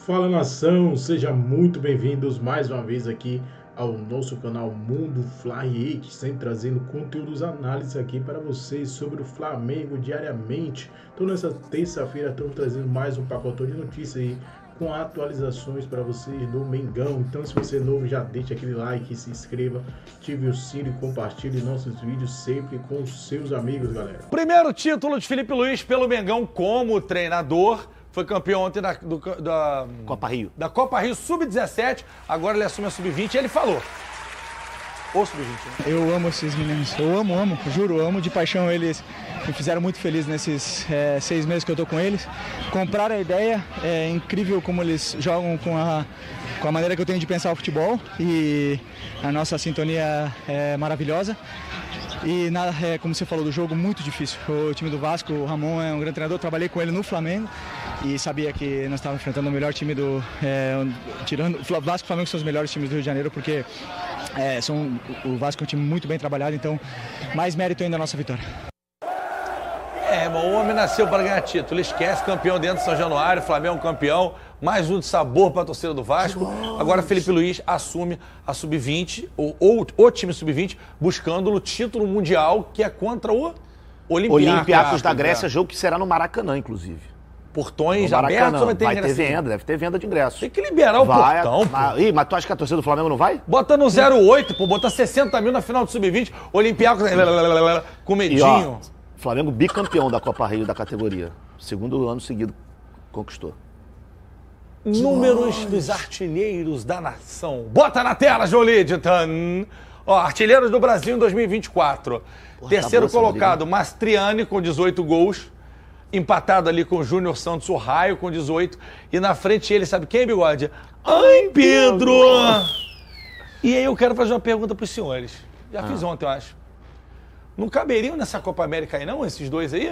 Fala nação, sejam muito bem-vindos mais uma vez aqui ao nosso canal Mundo Fly 8, sempre trazendo conteúdos, análises aqui para vocês sobre o Flamengo diariamente. Então nessa terça-feira estamos trazendo mais um pacotão de notícias aí com atualizações para vocês do Mengão. Então se você é novo, já deixa aquele like, se inscreva, ative o sino e compartilhe nossos vídeos sempre com os seus amigos, galera. Primeiro título de Felipe Luiz pelo Mengão como treinador. Foi campeão ontem da Copa Rio. Da Copa Rio Sub-17, agora ele assume a Sub-20 e ele falou. Ou Sub-20, né? Eu amo esses meninos, eu amo, juro, eu amo de paixão. Eles me fizeram muito feliz nesses 6 meses que eu tô com eles. Compraram a ideia, é incrível como eles jogam com a maneira que eu tenho de pensar o futebol e a nossa sintonia é maravilhosa. E como você falou do jogo, muito difícil. O time do Vasco, o Ramon é um grande treinador, trabalhei com ele no Flamengo e sabia que nós estávamos enfrentando o melhor time tirando o Vasco e o Flamengo são os melhores times do Rio de Janeiro, porque o Vasco é um time muito bem trabalhado, então mais mérito ainda a nossa vitória. Irmão, o homem nasceu para ganhar título, esquece, campeão dentro de São Januário, Flamengo campeão, mais um de sabor para a torcida do Vasco. Agora Felipe Luiz assume a Sub-20, o time Sub-20, buscando o título mundial, que é contra o Olympiacos da Grécia, jogo que será no Maracanã, inclusive. Portões abertos ou vai ter ingresso? Vai ter venda, deve ter venda de ingressos. Tem que liberar o portão, pô. Ih, mas tu acha que a torcida do Flamengo não vai? Bota no 08, pô, bota 60 mil na final do Sub-20, Olympiacos com medinho. E, ó, Flamengo bicampeão da Copa Rio da categoria. Segundo ano seguido conquistou. Números dos artilheiros da nação. Bota na tela, Joliditan. Ó, artilheiros do Brasil em 2024. Terceiro colocado, Mastriani com 18 gols. Empatado ali com o Júnior Santos, o Raio com 18. E na frente ele, sabe quem, Bigode? Ai, Pedro! E aí eu quero fazer uma pergunta para os senhores. Já fiz ontem, eu acho. Não caberiam nessa Copa América aí não, esses dois aí?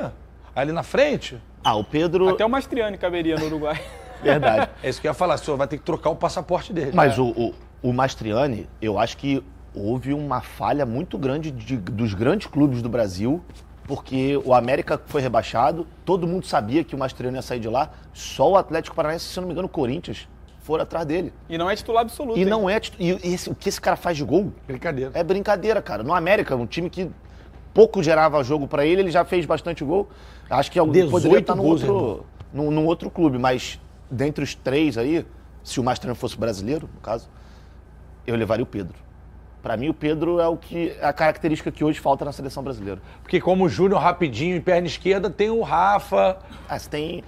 Ali na frente? O Pedro... Até o Mastriani caberia no Uruguai. Verdade. É isso que eu ia falar, o senhor vai ter que trocar o passaporte dele. Mas o Mastriani, eu acho que houve uma falha muito grande dos grandes clubes do Brasil, porque o América foi rebaixado, todo mundo sabia que o Mastriani ia sair de lá, só o Atlético Paranaense, se não me engano, o Corinthians, foram atrás dele. E não é titular absoluto. E não é o que esse cara faz de gol? Brincadeira. É brincadeira, cara. No América, um time que pouco gerava jogo pra ele já fez bastante gol. Acho que alguém poderia estar num outro clube, mas dentre os três aí, se o Mastriani fosse brasileiro, no caso, eu levaria o Pedro. Pra mim, o Pedro é a característica que hoje falta na seleção brasileira. Porque como o Júnior rapidinho em perna esquerda, tem o Rafa. Você tem...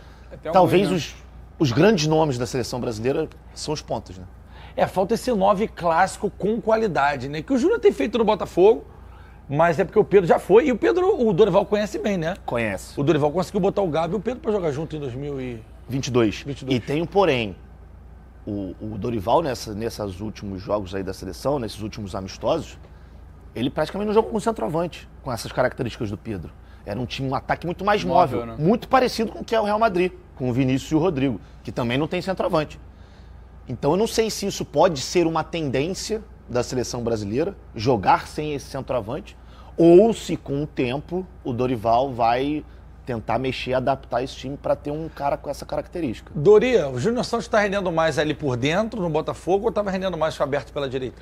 Talvez os grandes nomes da seleção brasileira são os pontas, né? Falta esse 9 clássico com qualidade, né? Que o Júnior tem feito no Botafogo, mas é porque o Pedro já foi. E o Dorival conhece bem, né? Conhece. O Dorival conseguiu botar o Gabi e o Pedro pra jogar junto em 2022. E tem um porém. O Dorival, nesses últimos jogos aí da seleção, nesses últimos amistosos, ele praticamente não jogou com centroavante, com essas características do Pedro. Era um ataque muito mais móvel, né? Muito parecido com o que é o Real Madrid, com o Vinícius e o Rodrigo, que também não tem centroavante. Então eu não sei se isso pode ser uma tendência da seleção brasileira, jogar sem esse centroavante, ou se com o tempo o Dorival vai tentar mexer, adaptar esse time para ter um cara com essa característica. Doria, o Júnior Santos está rendendo mais ali por dentro, no Botafogo, ou estava rendendo mais aberto pela direita?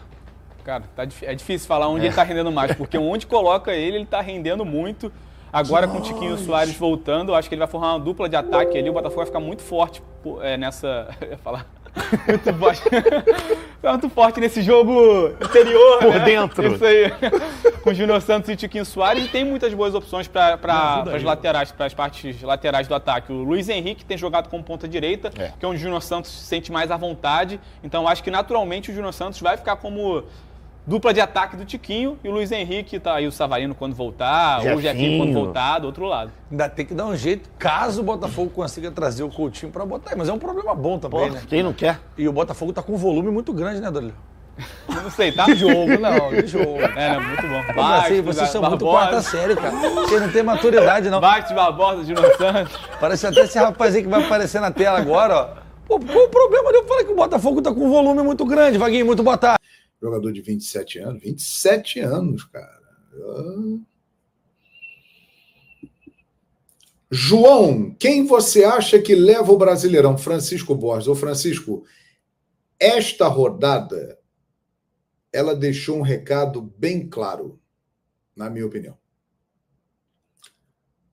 Cara, é difícil falar onde ele está rendendo mais, porque onde coloca ele está rendendo muito. Agora com o Tiquinho Soares voltando, eu acho que ele vai formar uma dupla de ataque ali, o Botafogo vai ficar muito forte nessa... Eu ia falar... Muito forte. Muito forte nesse jogo anterior, por dentro. Isso aí. Com o Júnior Santos e o Tiquinho Soares. E tem muitas boas opções para as laterais, para as partes laterais do ataque. O Luiz Henrique tem jogado como ponta direita, que é onde o Júnior Santos se sente mais à vontade. Então acho que naturalmente o Júnior Santos vai ficar como dupla de ataque do Tiquinho, e o Luiz Henrique tá aí, o Savarino quando voltar, ou o Jefinho quando voltar, do outro lado. Ainda tem que dar um jeito, caso o Botafogo consiga trazer o Coutinho pra botar aí. Mas é um problema bom também, né? Quem não quer? E o Botafogo tá com um volume muito grande, né, Dorlio? Não sei, tá? De jogo, não, de jogo. Né, muito bom. Baixo, vocês são muito quarta série, cara. Vocês não têm maturidade, não. Bate Barbosa, Júnior Santos. Parece até esse rapaz aí que vai aparecer na tela agora, ó. Pô, qual o problema de eu falar que o Botafogo tá com um volume muito grande, Vaguinho, muito boa tarde. Jogador de 27 anos. 27 anos, cara. João, quem você acha que leva o Brasileirão? Francisco Borges. Ô, Francisco, esta rodada, ela deixou um recado bem claro, na minha opinião.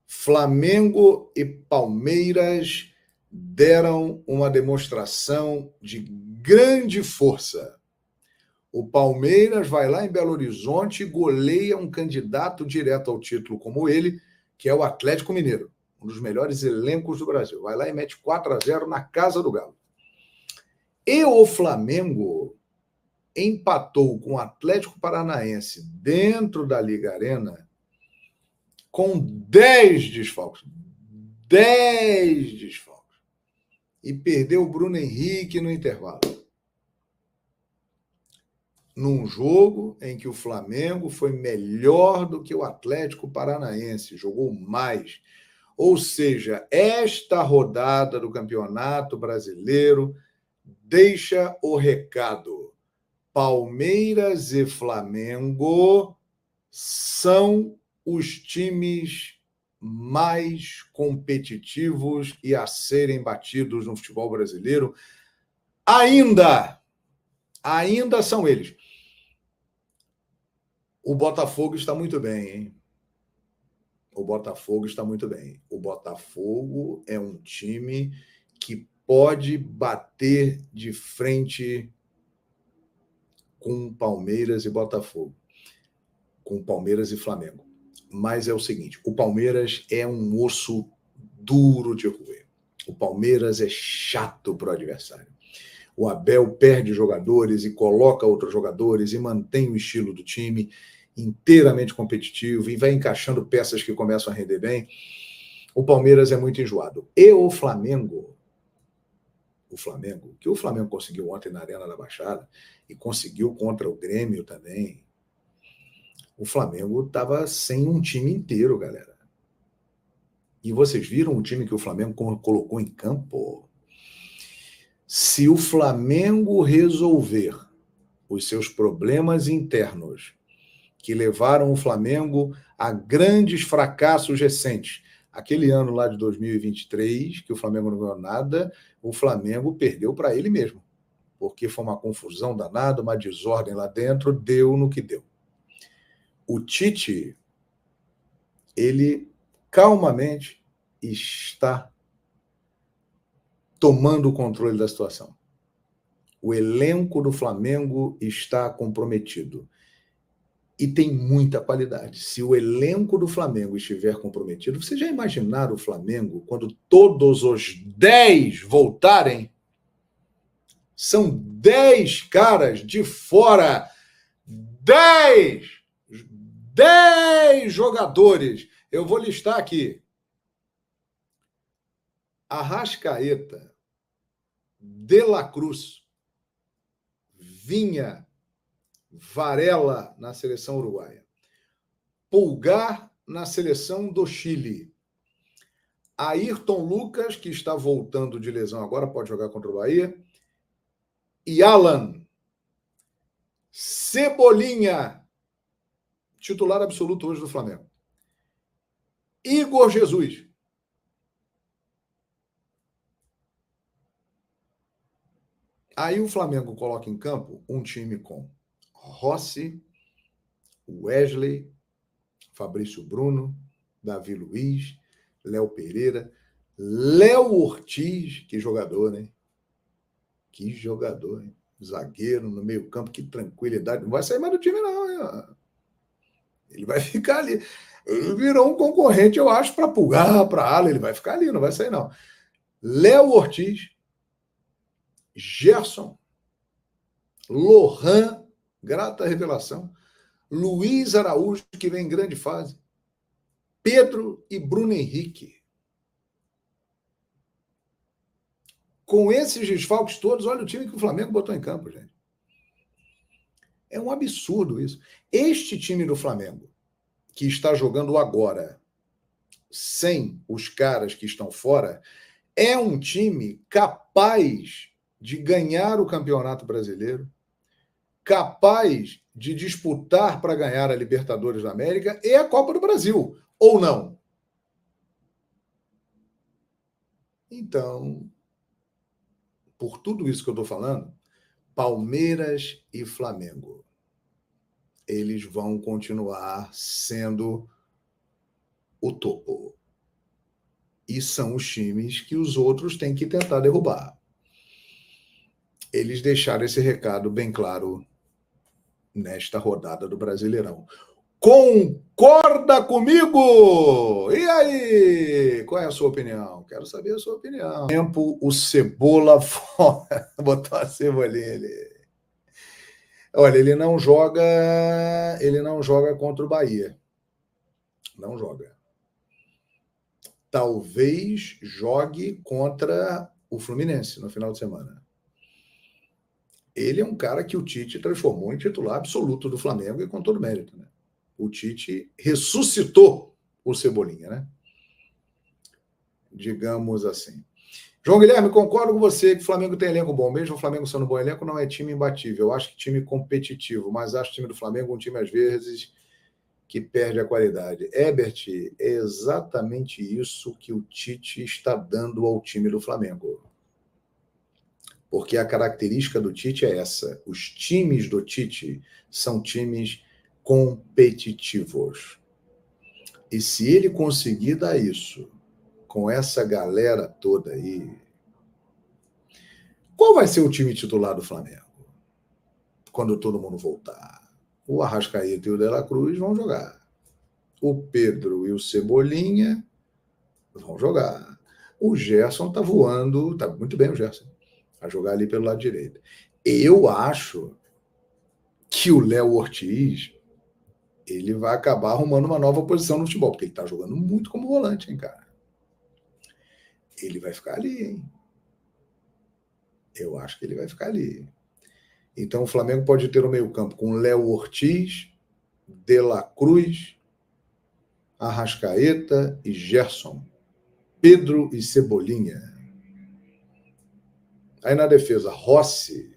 Flamengo e Palmeiras deram uma demonstração de grande força. O Palmeiras vai lá em Belo Horizonte e goleia um candidato direto ao título como ele, que é o Atlético Mineiro, um dos melhores elencos do Brasil. Vai lá e mete 4-0 na casa do Galo. E o Flamengo empatou com o Atlético Paranaense dentro da Liga Arena com 10 desfalques. 10 desfalques. E perdeu o Bruno Henrique no intervalo. Num jogo em que o Flamengo foi melhor do que o Atlético Paranaense, jogou mais. Ou seja, esta rodada do Campeonato Brasileiro deixa o recado: Palmeiras e Flamengo são os times mais competitivos e a serem batidos no futebol brasileiro. Ainda são eles. O Botafogo está muito bem, hein? O Botafogo está muito bem. O Botafogo é um time que pode bater de frente com Palmeiras e Botafogo, com Palmeiras e Flamengo. Mas é o seguinte, o Palmeiras é um osso duro de roer. O Palmeiras é chato para o adversário. O Abel perde jogadores e coloca outros jogadores e mantém o estilo do time inteiramente competitivo e vai encaixando peças que começam a render bem. O Palmeiras é muito enjoado. E o Flamengo, que o Flamengo conseguiu ontem na Arena da Baixada e conseguiu contra o Grêmio também. O Flamengo estava sem um time inteiro, galera. E vocês viram o time que o Flamengo colocou em campo? Se o Flamengo resolver os seus problemas internos que levaram o Flamengo a grandes fracassos recentes, aquele ano lá de 2023, que o Flamengo não ganhou nada, o Flamengo perdeu para ele mesmo, porque foi uma confusão danada, uma desordem lá dentro, deu no que deu. O Tite, ele calmamente está tomando o controle da situação. O elenco do Flamengo está comprometido. E tem muita qualidade. Se o elenco do Flamengo estiver comprometido, vocês já imaginaram o Flamengo quando todos os 10 voltarem? São 10 caras de fora. 10 jogadores. Eu vou listar aqui. Arrascaeta, De La Cruz, Vinha, Varela na seleção uruguaia, Pulgar na seleção do Chile, Ayrton Lucas, que está voltando de lesão agora, pode jogar contra o Bahia, e Alan, Cebolinha, titular absoluto hoje do Flamengo, Igor Jesus. Aí o Flamengo coloca em campo um time com Rossi, Wesley, Fabrício Bruno, Davi Luiz, Léo Pereira, Léo Ortiz, que jogador, né? Que jogador, hein? Zagueiro no meio campo, que tranquilidade. Não vai sair mais do time, não. Hein? Ele vai ficar ali. Ele virou um concorrente, eu acho, para Pulgar, para Ala. Ele vai ficar ali, não vai sair, não. Léo Ortiz, Gerson, Lohan, grata revelação, Luiz Araújo, que vem em grande fase, Pedro e Bruno Henrique. Com esses desfalques todos, olha o time que o Flamengo botou em campo, gente. É um absurdo isso. Este time do Flamengo, que está jogando agora, sem os caras que estão fora, é um time capaz de ganhar o Campeonato Brasileiro, capaz de disputar para ganhar a Libertadores da América e a Copa do Brasil, ou não? Então, por tudo isso que eu estou falando, Palmeiras e Flamengo, eles vão continuar sendo o topo. E são os times que os outros têm que tentar derrubar. Eles deixaram esse recado bem claro nesta rodada do Brasileirão. Concorda comigo? E aí? Qual é a sua opinião? Quero saber a sua opinião. Tempo, o Cebola fora. Botou a Cebolinha ali. Olha, ele não joga contra o Bahia. Não joga. Talvez jogue contra o Fluminense no final de semana. Ele é um cara que o Tite transformou em titular absoluto do Flamengo e com todo mérito, né? O Tite ressuscitou o Cebolinha, né? Digamos assim. João Guilherme, concordo com você que o Flamengo tem elenco bom. Mesmo o Flamengo sendo um bom elenco, não é time imbatível. Eu acho que time competitivo, mas acho o time do Flamengo um time, às vezes, que perde a qualidade. Herbert, é exatamente isso que o Tite está dando ao time do Flamengo. Porque a característica do Tite é essa. Os times do Tite são times competitivos. E se ele conseguir dar isso com essa galera toda aí, qual vai ser o time titular do Flamengo quando todo mundo voltar? O Arrascaeta e o De La Cruz vão jogar. O Pedro e o Cebolinha vão jogar. O Gerson tá voando, tá muito bem o Gerson, a jogar ali pelo lado direito. Eu acho que o Léo Ortiz ele vai acabar arrumando uma nova posição no futebol, porque ele tá jogando muito como volante, hein, cara? Ele vai ficar ali, hein? Eu acho que ele vai ficar ali. Então o Flamengo pode ter o meio-campo com Léo Ortiz, De La Cruz, Arrascaeta e Gerson, Pedro e Cebolinha. Aí na defesa, Rossi,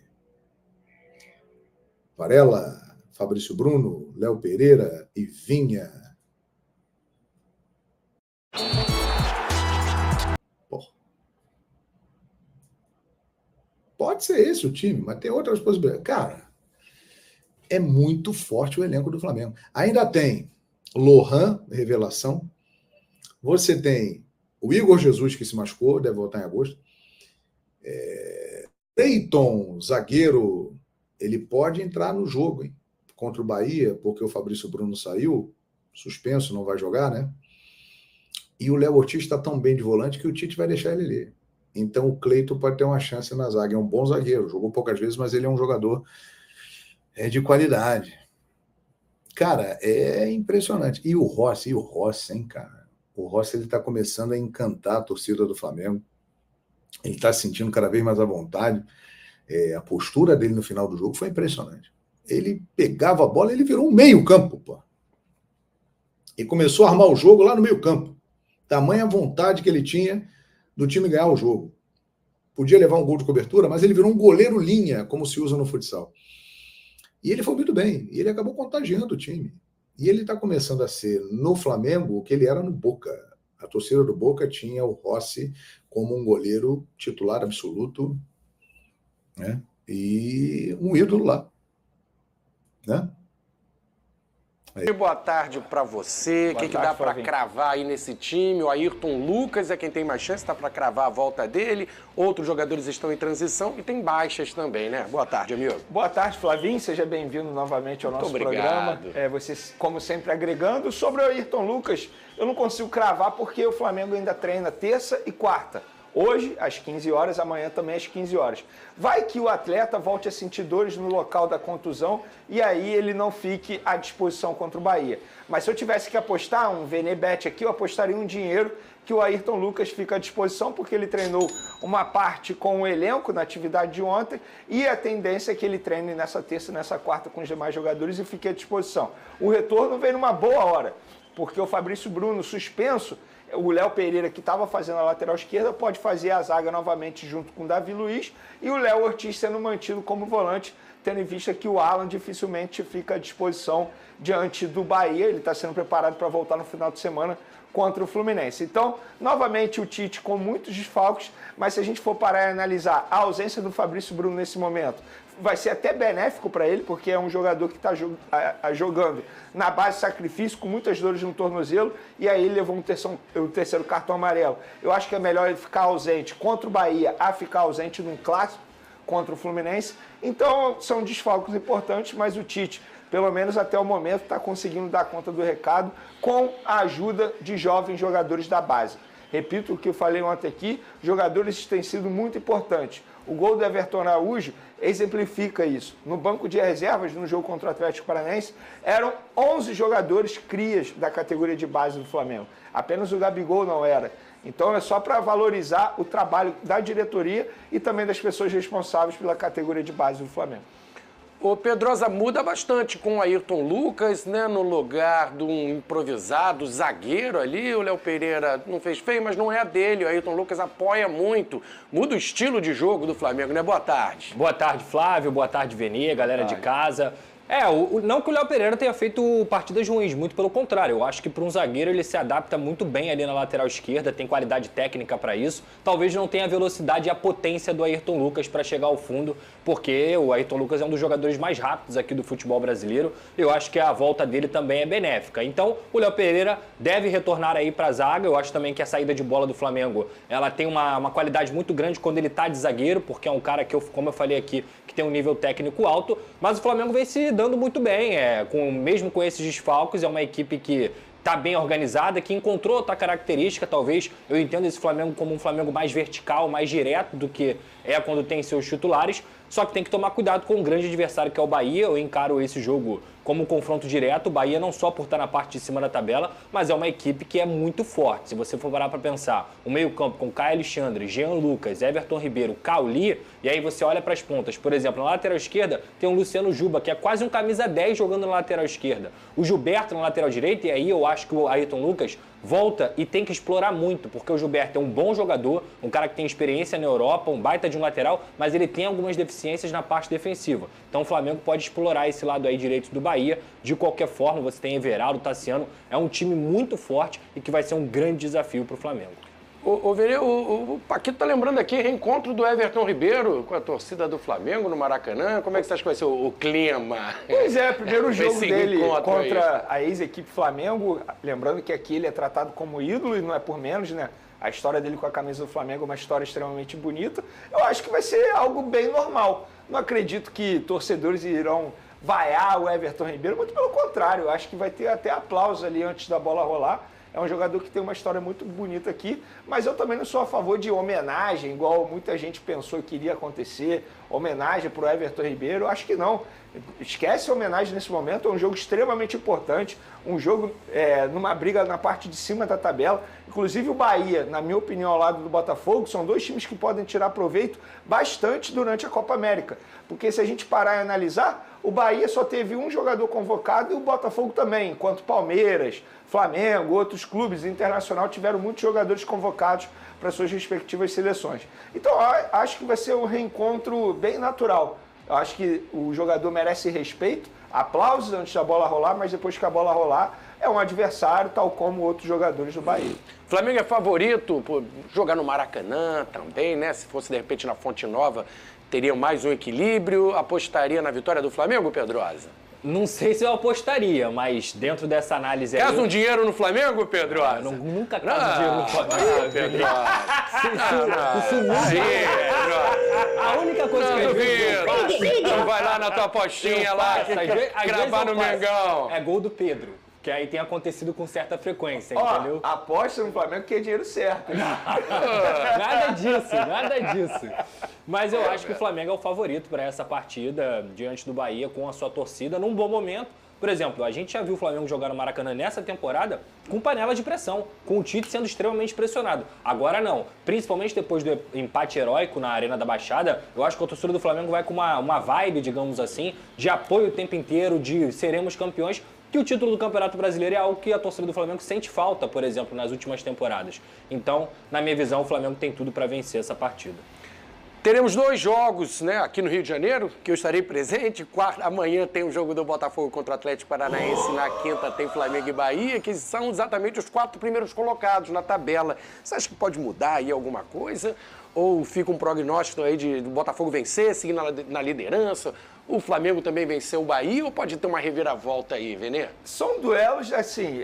Varela, Fabrício Bruno, Léo Pereira e Vinha. Pode ser esse o time, mas tem outras possibilidades. Cara, é muito forte o elenco do Flamengo. Ainda tem Lohan, revelação. Você tem o Igor Jesus, que se machucou, deve voltar em agosto. Cleiton, zagueiro, ele pode entrar no jogo, hein? Contra o Bahia, porque o Fabrício Bruno saiu, suspenso, não vai jogar, né? E o Léo Ortiz está tão bem de volante que o Tite vai deixar ele ali. Então o Cleiton pode ter uma chance na zaga. É um bom zagueiro, jogou poucas vezes, mas ele é um jogador de qualidade. Cara, é impressionante. E o Rossi, hein, cara? O Rossi, ele tá começando a encantar a torcida do Flamengo. Ele tá se sentindo cada vez mais à vontade. A postura dele no final do jogo foi impressionante. Ele pegava a bola, ele virou um meio-campo, pô. E começou a armar o jogo lá no meio-campo. Tamanha vontade que ele tinha do time ganhar o jogo. Podia levar um gol de cobertura, mas ele virou um goleiro linha, como se usa no futsal. E ele foi muito bem. E ele acabou contagiando o time. E ele está começando a ser, no Flamengo, o que ele era no Boca. A torcida do Boca tinha o Rossi como um goleiro titular absoluto, né? E um ídolo lá, né? Boa tarde para você. O que dá para cravar aí nesse time? O Ayrton Lucas é quem tem mais chance, dá para cravar a volta dele. Outros jogadores estão em transição e tem baixas também, né? Boa tarde, amigo. Boa tarde, Flavinho. Seja bem-vindo novamente ao nosso programa. Você, como sempre, agregando. Sobre o Ayrton Lucas, eu não consigo cravar porque o Flamengo ainda treina terça e quarta. Hoje, às 15 horas, amanhã também às 15 horas. Vai que o atleta volte a sentir dores no local da contusão e aí ele não fique à disposição contra o Bahia. Mas se eu tivesse que apostar um VNBet aqui, eu apostaria um dinheiro que o Ayrton Lucas fica à disposição porque ele treinou uma parte com o elenco na atividade de ontem e a tendência é que ele treine nessa terça e nessa quarta com os demais jogadores e fique à disposição. O retorno vem numa boa hora, porque o Fabrício Bruno suspenso, o Léo Pereira, que estava fazendo a lateral esquerda, pode fazer a zaga novamente junto com o Davi Luiz e o Léo Ortiz sendo mantido como volante, tendo em vista que o Alan dificilmente fica à disposição diante do Bahia. Ele está sendo preparado para voltar no final de semana contra o Fluminense. Então, novamente, o Tite com muitos desfalques, mas se a gente for parar e analisar a ausência do Fabrício Bruno nesse momento, vai ser até benéfico para ele, porque é um jogador que está jogando na base de sacrifício, com muitas dores no tornozelo, e aí ele levou o terceiro cartão amarelo. Eu acho que é melhor ele ficar ausente contra o Bahia a ficar ausente num clássico contra o Fluminense. Então, são desfalques importantes, mas o Tite, pelo menos até o momento, está conseguindo dar conta do recado com a ajuda de jovens jogadores da base. Repito o que eu falei ontem aqui, jogadores têm sido muito importantes. O gol do Everton Araújo exemplifica isso. No banco de reservas, no jogo contra o Atlético Paranaense, eram 11 jogadores crias da categoria de base do Flamengo. Apenas o Gabigol não era. Então é só para valorizar o trabalho da diretoria e também das pessoas responsáveis pela categoria de base do Flamengo. O Pedrosa muda bastante com o Ayrton Lucas, né, no lugar de um improvisado zagueiro ali. O Léo Pereira não fez feio, mas não é a dele. O Ayrton Lucas apoia muito. Muda o estilo de jogo do Flamengo, né? Boa tarde. Boa tarde, Flávio. Boa tarde, Venê, galera de casa. Não que o Léo Pereira tenha feito partidas ruins, muito pelo contrário. Eu acho que para um zagueiro ele se adapta muito bem ali na lateral esquerda, tem qualidade técnica para isso. Talvez não tenha a velocidade e a potência do Ayrton Lucas para chegar ao fundo, porque o Ayrton Lucas é um dos jogadores mais rápidos aqui do futebol brasileiro. Eu acho que a volta dele também é benéfica. Então, o Léo Pereira deve retornar aí para a zaga. Eu acho também que a saída de bola do Flamengo, ela tem uma qualidade muito grande quando ele está de zagueiro, porque é um cara que, como eu falei aqui, que tem um nível técnico alto, mas o Flamengo vem se dando muito bem, mesmo com esses desfalques, é uma equipe que está bem organizada, que encontrou outra característica, talvez, eu entendo esse Flamengo como um Flamengo mais vertical, mais direto do que é quando tem seus titulares, só que tem que tomar cuidado com um grande adversário que é o Bahia. Eu encaro esse jogo como um confronto direto. O Bahia não só por estar na parte de cima da tabela, mas é uma equipe que é muito forte. Se você for parar para pensar, o meio-campo com Caio Alexandre, Jean Lucas, Everton Ribeiro, Cauli, e aí você olha para as pontas. Por exemplo, na lateral esquerda tem o Luciano Juba, que é quase um camisa 10 jogando na lateral esquerda. O Gilberto na lateral direita, e aí eu acho que o Ayrton Lucas volta e tem que explorar muito, porque o Gilberto é um bom jogador, um cara que tem experiência na Europa, um baita de um lateral, mas ele tem algumas deficiências na parte defensiva. Então o Flamengo pode explorar esse lado aí direito do Bahia. De qualquer forma, você tem Everaldo, Tassiano, é um time muito forte e que vai ser um grande desafio para o Flamengo. O Paquito tá lembrando aqui, reencontro do Everton Ribeiro com a torcida do Flamengo no Maracanã. Como é que você acha que vai ser o clima? Pois é, primeiro jogo dele contra a ex-equipe Flamengo. Lembrando que aqui ele é tratado como ídolo e não é por menos, né? A história dele com a camisa do Flamengo é uma história extremamente bonita. Eu acho que vai ser algo bem normal. Não acredito que torcedores irão vaiar o Everton Ribeiro, muito pelo contrário. Eu acho que vai ter até aplausos ali antes da bola rolar. É um jogador que tem uma história muito bonita aqui, mas eu também não sou a favor de homenagem, igual muita gente pensou que iria acontecer, homenagem para o Everton Ribeiro. Eu acho que não. Esquece a homenagem nesse momento, é um jogo extremamente importante, um jogo numa briga na parte de cima da tabela. Inclusive o Bahia, na minha opinião, ao lado do Botafogo, são dois times que podem tirar proveito bastante durante a Copa América. Porque se a gente parar e analisar, o Bahia só teve um jogador convocado e o Botafogo também, enquanto Palmeiras, Flamengo, outros clubes internacionais tiveram muitos jogadores convocados para suas respectivas seleções. Então, acho que vai ser um reencontro bem natural. Eu acho que o jogador merece respeito, aplausos antes da bola rolar, mas depois que a bola rolar, é um adversário, tal como outros jogadores do Bahia. Flamengo é favorito por jogar no Maracanã também, né? Se fosse, de repente, na Fonte Nova, teria mais um equilíbrio. Apostaria na vitória do Flamengo, Pedrosa? Não sei se eu apostaria, mas dentro dessa análise aí... Casa um dinheiro no Flamengo, Pedrosa? Nunca casa dinheiro no Flamengo. Pedrosa. A única coisa que eu duvido. Não vai lá na tua apostinha lá, gravar no Mengão. É gol do Pedro. Que aí tem acontecido com certa frequência, entendeu? Aposta no Flamengo que é dinheiro certo. Nada disso. Mas eu acho que o Flamengo é o favorito para essa partida diante do Bahia com a sua torcida num bom momento. Por exemplo, a gente já viu o Flamengo jogar no Maracanã nessa temporada com panela de pressão, com o Tite sendo extremamente pressionado. Agora não, principalmente depois do empate heróico na Arena da Baixada, eu acho que a torcida do Flamengo vai com uma vibe, digamos assim, de apoio o tempo inteiro, de seremos campeões, que o título do Campeonato Brasileiro é algo que a torcida do Flamengo sente falta, por exemplo, nas últimas temporadas. Então, na minha visão, o Flamengo tem tudo para vencer essa partida. Teremos 2 jogos, né, aqui no Rio de Janeiro, que eu estarei presente. Amanhã tem o jogo do Botafogo contra o Atlético Paranaense, na quinta tem Flamengo e Bahia, que são exatamente os 4 primeiros colocados na tabela. Você acha que pode mudar aí alguma coisa? Ou fica um prognóstico aí de o Botafogo vencer, seguir na liderança? O Flamengo também venceu o Bahia ou pode ter uma reviravolta aí, Venê? São duelos, assim,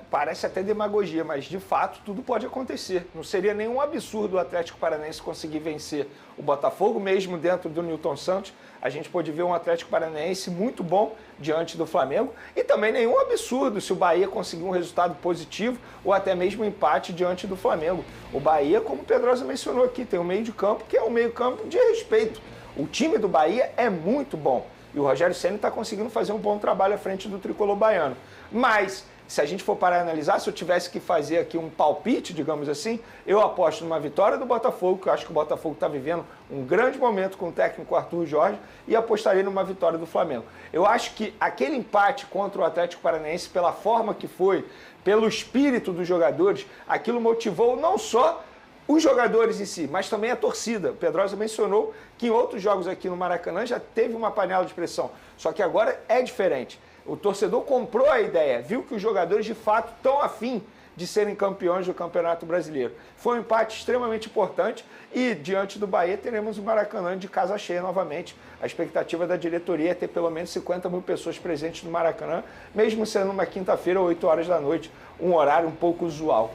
parece até demagogia, mas de fato tudo pode acontecer. Não seria nenhum absurdo o Atlético Paranaense conseguir vencer o Botafogo, mesmo dentro do Newton Santos. A gente pode ver um Atlético Paranaense muito bom diante do Flamengo e também nenhum absurdo se o Bahia conseguir um resultado positivo ou até mesmo um empate diante do Flamengo. O Bahia, como o Pedrosa mencionou aqui, tem um meio de campo que é um meio campo de respeito. O time do Bahia é muito bom e o Rogério Ceni está conseguindo fazer um bom trabalho à frente do tricolor baiano. Mas, se a gente for parar e analisar, se eu tivesse que fazer aqui um palpite, digamos assim, eu aposto numa vitória do Botafogo, que eu acho que o Botafogo está vivendo um grande momento com o técnico Arthur Jorge, e apostaria numa vitória do Flamengo. Eu acho que aquele empate contra o Atlético Paranaense, pela forma que foi, pelo espírito dos jogadores, aquilo motivou não só os jogadores em si, mas também a torcida. O Pedrosa mencionou que em outros jogos aqui no Maracanã já teve uma panela de pressão, só que agora é diferente. O torcedor comprou a ideia, viu que os jogadores de fato estão afim de serem campeões do Campeonato Brasileiro. Foi um empate extremamente importante e diante do Bahia teremos o Maracanã de casa cheia novamente. A expectativa da diretoria é ter pelo menos 50 mil pessoas presentes no Maracanã, mesmo sendo uma quinta-feira, 8 horas da noite, um horário um pouco usual.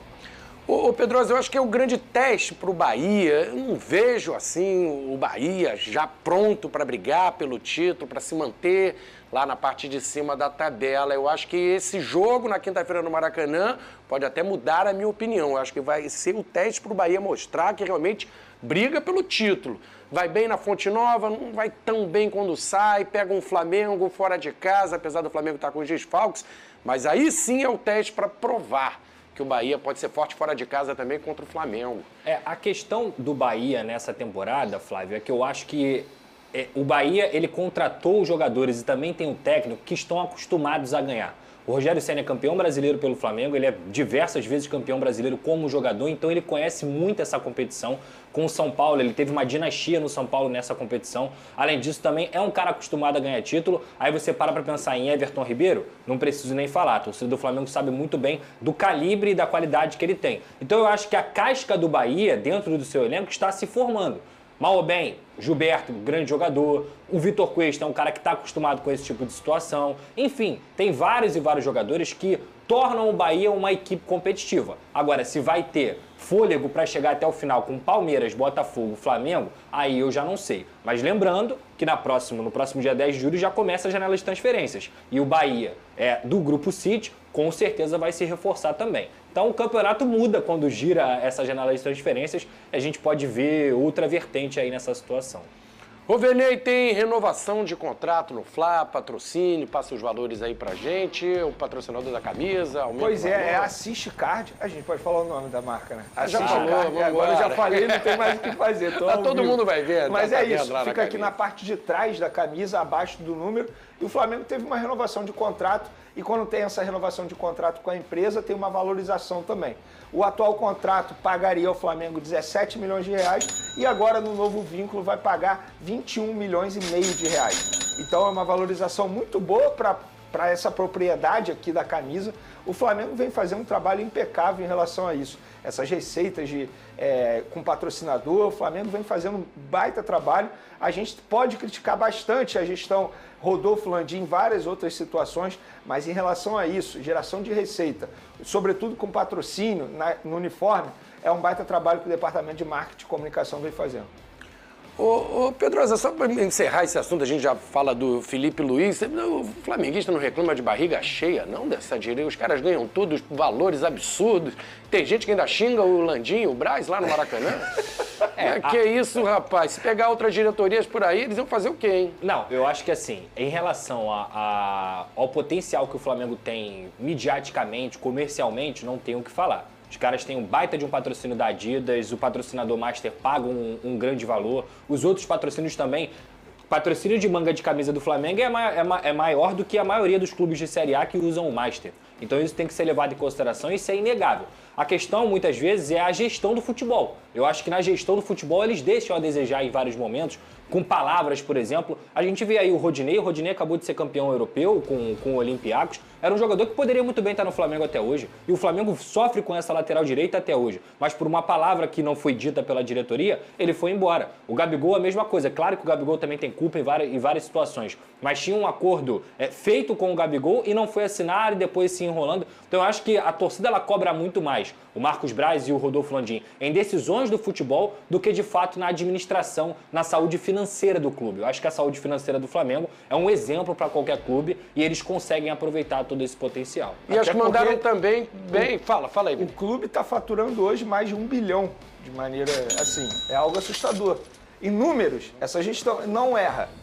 Ô Pedrosa, eu acho que é o grande teste para o Bahia. Eu não vejo assim o Bahia já pronto para brigar pelo título, para se manter lá na parte de cima da tabela. Eu acho que esse jogo na quinta-feira no Maracanã pode até mudar a minha opinião. Eu acho que vai ser o teste para o Bahia mostrar que realmente briga pelo título. Vai bem na Fonte Nova, não vai tão bem quando sai, pega um Flamengo fora de casa, apesar do Flamengo estar com os desfalques, mas aí sim é o teste para provar que o Bahia pode ser forte fora de casa também contra o Flamengo. A questão do Bahia nessa temporada, Flávio, é que eu acho que o Bahia ele contratou os jogadores e também tem um técnico que estão acostumados a ganhar. O Rogério Ceni é campeão brasileiro pelo Flamengo, ele é diversas vezes campeão brasileiro como jogador, então ele conhece muito essa competição. Com o São Paulo, ele teve uma dinastia no São Paulo nessa competição. Além disso, também é um cara acostumado a ganhar título. Aí você para pensar em Everton Ribeiro, não preciso nem falar. A torcida do Flamengo sabe muito bem do calibre e da qualidade que ele tem. Então eu acho que a casca do Bahia, dentro do seu elenco, está se formando. Mal ou bem, Gilberto, grande jogador, o Vitor Cuesta é um cara que está acostumado com esse tipo de situação. Enfim, tem vários e vários jogadores que tornam o Bahia uma equipe competitiva. Agora, se vai ter fôlego para chegar até o final com Palmeiras, Botafogo, Flamengo, aí eu já não sei. Mas lembrando que no próximo dia 10 de julho já começa a janela de transferências. E o Bahia do Grupo City, com certeza vai se reforçar também. Então o campeonato muda quando gira essa janela de transferências. A gente pode ver outra vertente aí nessa situação. O Venê tem renovação de contrato no Fla, patrocínio, passa os valores aí pra gente, o patrocinador da camisa, aumenta. Pois é Assist Card, a gente pode falar o nome da marca, né? Já falou, Card, agora eu já falei, não tem mais o que fazer. Todo mundo vai ver. Mas é isso, fica aqui na parte de trás da camisa, abaixo do número, e o Flamengo teve uma renovação de contrato, e quando tem essa renovação de contrato com a empresa, tem uma valorização também. O atual contrato pagaria ao Flamengo 17 milhões de reais e agora no novo vínculo vai pagar 21 milhões e meio de reais. Então é uma valorização muito boa para essa propriedade aqui da camisa. O Flamengo vem fazendo um trabalho impecável em relação a isso. Essas receitas com patrocinador, o Flamengo vem fazendo um baita trabalho. A gente pode criticar bastante a gestão Rodolfo Landim em várias outras situações, mas em relação a isso, geração de receita, sobretudo com patrocínio no uniforme, é um baita trabalho que o Departamento de Marketing e Comunicação vem fazendo. Ô Pedrosa, só para encerrar esse assunto, a gente já fala do Felipe Luiz. O flamenguista não reclama de barriga cheia, não, dessa direita. Os caras ganham todos valores absurdos. Tem gente que ainda xinga o Landim, o Braz lá no Maracanã. Que isso, rapaz? Se pegar outras diretorias por aí, eles iam fazer o quê, hein? Não, eu acho que assim, em relação ao potencial que o Flamengo tem mediaticamente, comercialmente, não tem o que falar. Os caras têm um baita de um patrocínio da Adidas, o patrocinador Master paga um grande valor. Os outros patrocínios também. O patrocínio de manga de camisa do Flamengo é maior do que a maioria dos clubes de Série A que usam o Master. Então isso tem que ser levado em consideração e isso é inegável. A questão, muitas vezes, é a gestão do futebol. Eu acho que na gestão do futebol eles deixam a desejar em vários momentos, com palavras, por exemplo. A gente vê aí o Rodinei acabou de ser campeão europeu com o Olympiacos. Era um jogador que poderia muito bem estar no Flamengo até hoje. E o Flamengo sofre com essa lateral direita até hoje. Mas por uma palavra que não foi dita pela diretoria, ele foi embora. O Gabigol, a mesma coisa. Claro que o Gabigol também tem culpa em várias situações. Mas tinha um acordo feito com o Gabigol e não foi assinado e depois se enrolando. Então eu acho que a torcida ela cobra muito mais o Marcos Braz e o Rodolfo Landim em decisões do futebol do que de fato na administração, na saúde financeira do clube. Eu acho que a saúde financeira do Flamengo é um exemplo para qualquer clube e eles conseguem aproveitar todo esse potencial. E acho que mandaram também bem... Fala aí. O clube está faturando hoje mais de 1 bilhão, de maneira assim, é algo assustador. Em números, essa gestão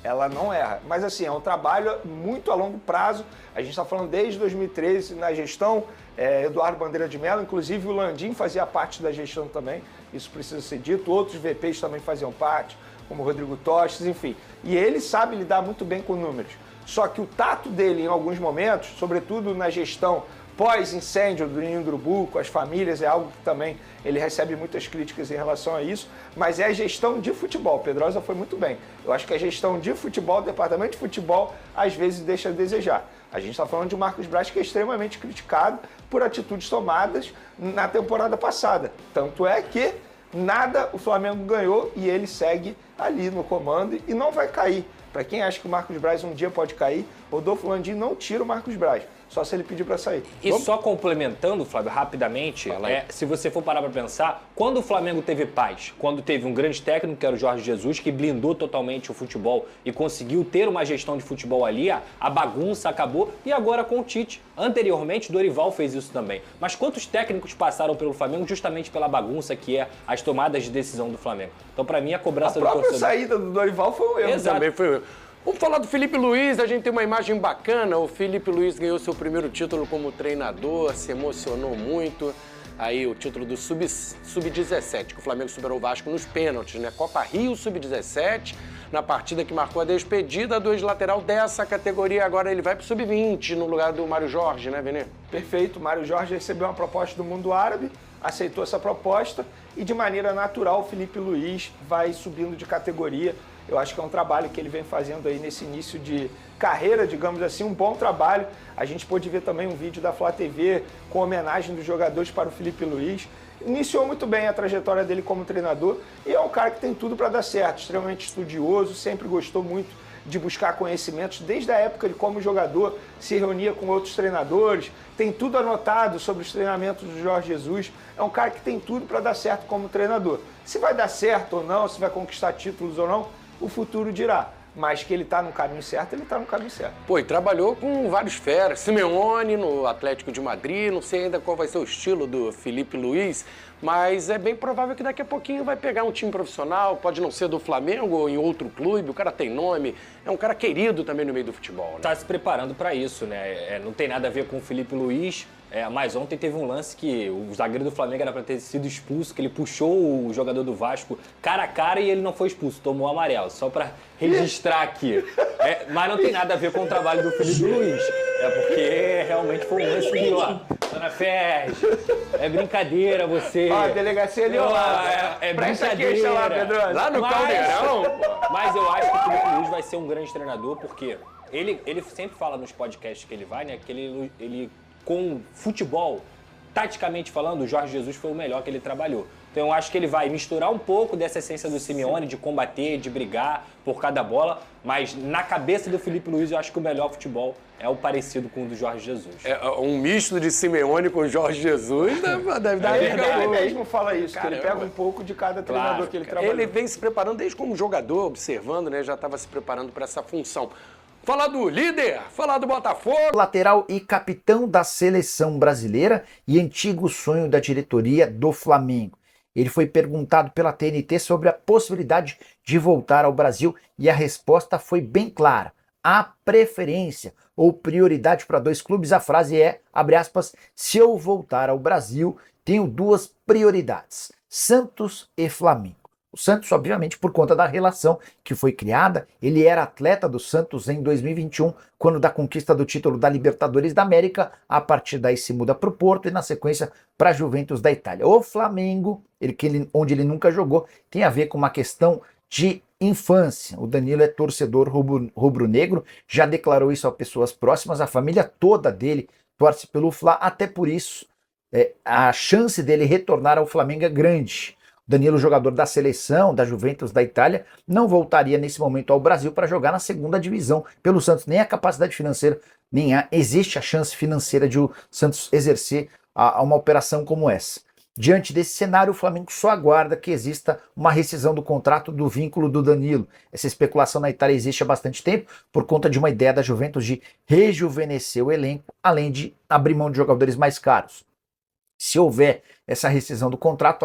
ela não erra. Mas assim, é um trabalho muito a longo prazo. A gente está falando desde 2013 na gestão, Eduardo Bandeira de Mello, inclusive o Landim fazia parte da gestão também, isso precisa ser dito. Outros VPs também faziam parte, como o Rodrigo Tostes, enfim. E ele sabe lidar muito bem com números. Só que o tato dele em alguns momentos, sobretudo na gestão pós-incêndio do Ninho do Urubu, com as famílias, é algo que também ele recebe muitas críticas em relação a isso, mas é a gestão de futebol. Pedrosa foi muito bem. Eu acho que a gestão de futebol, o departamento de futebol, às vezes deixa a desejar. A gente está falando de Marcos Braz, que é extremamente criticado por atitudes tomadas na temporada passada. Tanto é que nada o Flamengo ganhou e ele segue ali no comando e não vai cair. Para quem acha que o Marcos Braz um dia pode cair, Rodolfo Landim não tira o Marcos Braz. Só se ele pedir para sair. E só complementando, Flávio, rapidamente, se você for parar para pensar, quando o Flamengo teve paz, quando teve um grande técnico, que era o Jorge Jesus, que blindou totalmente o futebol e conseguiu ter uma gestão de futebol ali, a bagunça acabou, e agora com o Tite. Anteriormente, Dorival fez isso também. Mas quantos técnicos passaram pelo Flamengo justamente pela bagunça que é as tomadas de decisão do Flamengo? Então, para mim, a cobrança do torcedor... A própria saída do Dorival foi um erro. Exato. Também foi um erro. Vamos falar do Felipe Luiz, a gente tem uma imagem bacana. O Felipe Luiz ganhou seu primeiro título como treinador, se emocionou muito. Aí o título do Sub-17, que o Flamengo superou o Vasco nos pênaltis, né? Copa Rio Sub-17, na partida que marcou a despedida do ex-lateral dessa categoria. Agora ele vai pro Sub-20, no lugar do Mário Jorge, né, Benê? Perfeito, Mário Jorge recebeu uma proposta do mundo árabe, aceitou essa proposta e de maneira natural o Felipe Luiz vai subindo de categoria. Eu acho que é um trabalho que ele vem fazendo aí nesse início de carreira, digamos assim, um bom trabalho. A gente pôde ver também um vídeo da Flá TV com homenagem dos jogadores para o Felipe Luiz. Iniciou muito bem a trajetória dele como treinador e é um cara que tem tudo para dar certo, extremamente estudioso, sempre gostou muito de buscar conhecimentos. Desde a época de como jogador, se reunia com outros treinadores, tem tudo anotado sobre os treinamentos do Jorge Jesus. É um cara que tem tudo para dar certo como treinador. Se vai dar certo ou não, se vai conquistar títulos ou não, o futuro dirá. Mas que ele está no caminho certo, ele está no caminho certo. Pô, e trabalhou com vários feras. Simeone no Atlético de Madrid, não sei ainda qual vai ser o estilo do Felipe Luiz, mas é bem provável que daqui a pouquinho vai pegar um time profissional, pode não ser do Flamengo ou em outro clube, o cara tem nome, é um cara querido também no meio do futebol, né? Tá se preparando para isso, né? Não tem nada a ver com o Felipe Luiz, mas ontem teve um lance que o zagueiro do Flamengo era para ter sido expulso, que ele puxou o jogador do Vasco cara a cara e ele não foi expulso, tomou amarelo, só para registrar aqui. Mas não tem nada a ver com o trabalho do Felipe Luiz. É porque realmente foi um lance que, ó, Dona Ferg, é brincadeira você. Ó, a delegacia ali, ó. É brincadeira. Lá, Pedrosa. Lá no Caldeirão. Mas eu acho que o Felipe Luiz vai ser um grande treinador, porque ele sempre fala nos podcasts que ele vai, né, que ele com futebol, taticamente falando, o Jorge Jesus foi o melhor que ele trabalhou. Então eu acho que ele vai misturar um pouco dessa essência do Simeone, de combater, de brigar por cada bola, mas na cabeça do Felipe Luiz eu acho que o melhor futebol é o parecido com o do Jorge Jesus. Um misto de Simeone com Jorge Jesus deve dar Ele mesmo fala isso, que ele pega um pouco de cada treinador que ele trabalha. Ele vem se preparando desde como jogador, observando, né? Já estava se preparando para essa função. Falar do líder, falar do Botafogo. Lateral e capitão da seleção brasileira e antigo sonho da diretoria do Flamengo. Ele foi perguntado pela TNT sobre a possibilidade de voltar ao Brasil e a resposta foi bem clara. A preferência ou prioridade para 2 clubes, a frase é, abre aspas, se eu voltar ao Brasil, tenho 2 prioridades, Santos e Flamengo. O Santos, obviamente, por conta da relação que foi criada, ele era atleta do Santos em 2021, quando da conquista do título da Libertadores da América, a partir daí se muda para o Porto e na sequência para a Juventus da Itália. O Flamengo, onde ele nunca jogou, tem a ver com uma questão de infância. O Danilo é torcedor rubro-negro, já declarou isso a pessoas próximas, a família toda dele torce pelo Fla, até por isso a chance dele retornar ao Flamengo é grande. Danilo, jogador da seleção, da Juventus da Itália, não voltaria nesse momento ao Brasil para jogar na segunda divisão pelo Santos. Nem a capacidade financeira, existe a chance financeira de o Santos exercer uma operação como essa. Diante desse cenário, o Flamengo só aguarda que exista uma rescisão do contrato do vínculo do Danilo. Essa especulação na Itália existe há bastante tempo, por conta de uma ideia da Juventus de rejuvenescer o elenco, além de abrir mão de jogadores mais caros. Se houver essa rescisão do contrato,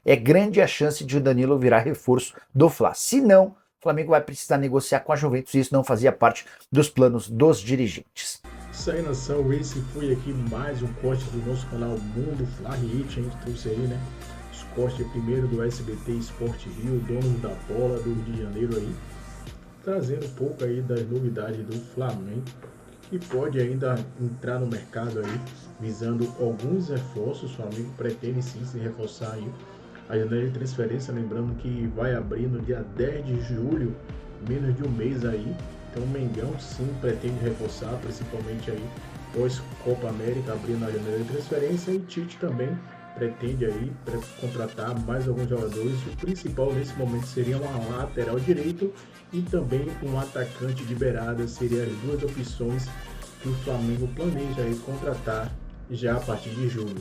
é grande a chance de o Danilo virar reforço do Fla. Se não, o Flamengo vai precisar negociar com a Juventus e isso não fazia parte dos planos dos dirigentes. Isso aí, nação, esse foi aqui mais um corte do nosso canal Mundo Fla Hit. A gente trouxe aí, né, os cortes primeiro do SBT Sport Rio, dono da bola do Rio de Janeiro aí, trazendo um pouco aí das novidades do Flamengo, que pode ainda entrar no mercado aí, visando alguns reforços. O Flamengo pretende sim se reforçar aí. A janela de transferência, lembrando que vai abrir no dia 10 de julho, menos de um mês aí. Então o Mengão sim pretende reforçar, principalmente aí pós Copa América, abrindo a janela de transferência. E o Tite também pretende aí contratar mais alguns jogadores. O principal nesse momento seria uma lateral direito e também um atacante de beirada. Seriam as duas opções que o Flamengo planeja aí contratar já a partir de julho.